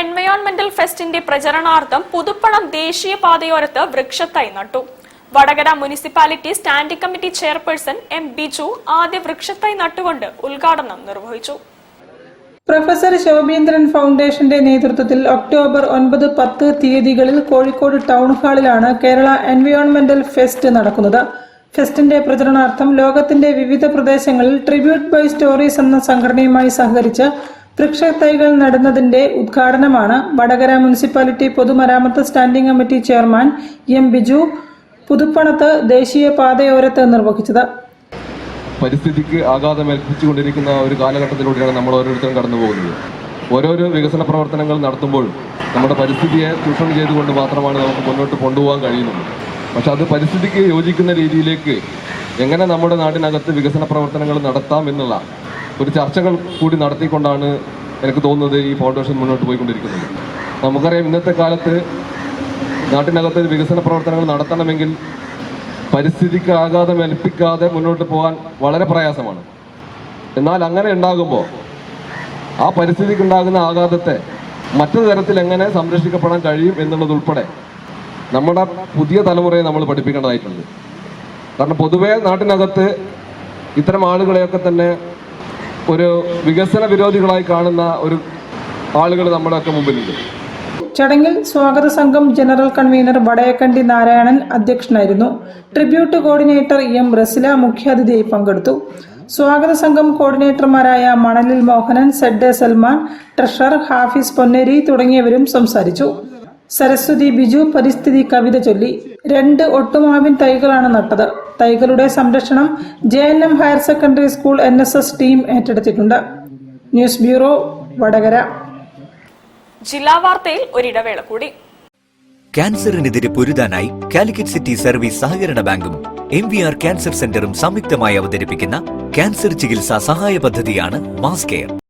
എൻവയോൺമെന്റൽ ഫെസ്റ്റിന്റെ പ്രചരണാർത്ഥം പുതുപ്പണം ദേശീയപാതയോരത്ത് വൃക്ഷത്തൈ നട്ടു. Vadakara municipality standing committee chairperson M Biju ആദ്യ വൃക്ഷത്തൈ നട്ടുകൊണ്ട് ഉദ്ഘാടനം നിർവഹിച്ചു. പ്രൊഫസർ ശോഭീന്ദ്രൻ ഫൗണ്ടേഷന്റെ നേതൃത്വത്തിൽ ഒക്ടോബർ 9, 10 തീയതികളിൽ കോഴിക്കോട് ടൗൺ ഹാളിലാണ് കേരള എൻവയോൺമെന്റൽ ഫെസ്റ്റ് നടക്കുന്നത്. ഫെസ്റ്റിന്റെ പ്രചരണാർത്ഥം ലോകത്തിന്റെ വിവിധ പ്രദേശങ്ങളിൽ ട്രിബ്യൂട്ട് ബൈ സ്റ്റോറീസ് എന്ന സംഘടനയുമായി സഹകരിച്ച് വൃക്ഷത്തൈകൾ നടുന്നതിന്റെ ഉദ്ഘാടനമാണ് വടകര മുനിസിപ്പാലിറ്റി പൊതുമരാമത്ത് standing committee chairman M Biju പുതുപ്പണത്ത് ദേശീയപാതയോരത്ത് നിർവഹിച്ചത്. പരിസ്ഥിതിക്ക് ആഘാതമേൽപ്പിച്ചുകൊണ്ടിരിക്കുന്ന ഒരു കാലഘട്ടത്തിലൂടെയാണ് നമ്മൾ ഓരോരുത്തരും കടന്നു പോകുന്നത്. ഓരോരോ വികസന പ്രവർത്തനങ്ങൾ നടത്തുമ്പോൾ നമ്മുടെ പരിസ്ഥിതിയെ ചൂഷണം ചെയ്തുകൊണ്ട് മാത്രമാണ് നമുക്ക് മുന്നോട്ട് കൊണ്ടുപോകാൻ കഴിയുന്നത്. പക്ഷെ അത് പരിസ്ഥിതിക്ക് യോജിക്കുന്ന രീതിയിലേക്ക് എങ്ങനെ നമ്മുടെ നാടിനകത്ത് വികസന പ്രവർത്തനങ്ങൾ നടത്താം എന്നുള്ള ഒരു ചർച്ചകൾ കൂടി നടത്തിക്കൊണ്ടാണ് എനിക്ക് തോന്നുന്നത് ഈ ഫൗണ്ടേഷൻ മുന്നോട്ട് പോയിക്കൊണ്ടിരിക്കുന്നത്. നമുക്കറിയാം, ഇന്നത്തെ കാലത്ത് നാട്ടിനകത്ത് വികസന പ്രവർത്തനങ്ങൾ നടത്തണമെങ്കിൽ പരിസ്ഥിതിക്ക് ആഘാതം ഏൽപ്പിക്കാതെ മുന്നോട്ട് പോകാൻ വളരെ പ്രയാസമാണ്. എന്നാൽ അങ്ങനെ ഉണ്ടാകുമ്പോൾ ആ പരിസ്ഥിതിക്ക് ഉണ്ടാകുന്ന ആഘാതത്തെ മറ്റു തരത്തിൽ എങ്ങനെ സംരക്ഷിക്കപ്പെടാൻ കഴിയും എന്നുള്ളതുൾപ്പെടെ നമ്മുടെ പുതിയ തലമുറയെ നമ്മൾ പഠിപ്പിക്കേണ്ടതായിട്ടുണ്ട്. കാരണം പൊതുവേ നാട്ടിനകത്ത് ഇത്തരം ആളുകളെയൊക്കെ തന്നെ ഒരു വികസന വിരോധികളായി കാണുന്ന ഒരു ആളുകൾ നമ്മുടെയൊക്കെ മുമ്പിലുണ്ട്. ചടങ്ങിൽ സ്വാഗത സംഘം ജനറൽ കൺവീനർ വടയക്കണ്ടി നാരായണൻ അധ്യക്ഷനായിരുന്നു. ട്രിബ്യൂട്ട് കോർഡിനേറ്റർ എം റസില മുഖ്യാതിഥിയായി പങ്കെടുത്തു. സ്വാഗത സംഘം കോർഡിനേറ്റർമാരായ മണലിൽ മോഹനൻ, സെഡ് സൽമാൻ, ട്രഷറർ ഹാഫിസ് പൊന്നേരി തുടങ്ങിയവരും സംസാരിച്ചു. സരസ്വതി ബിജു പരിസ്ഥിതി കവിത ചൊല്ലി. 2 ഒട്ടുമാവിൻ തൈകളാണ് നട്ടത്. തൈകളുടെ സംരക്ഷണം JNM higher secondary school NSS team ഏറ്റെടുത്തിട്ടുണ്ട്. News bureau, Vadakara. ജില്ലാ വാർത്തയിൽ ഒരിടവേള കൂടി. ക്യാൻസറിനെതിരെ പൊരുതാനായി കാലിക്കറ്റ് സിറ്റി സർവീസ് സഹകരണ ബാങ്കും MVR ക്യാൻസർ സെന്ററും സംയുക്തമായി അവതരിപ്പിക്കുന്ന ക്യാൻസർ ചികിത്സാ സഹായ പദ്ധതിയാണ് മാസ് കെയർ.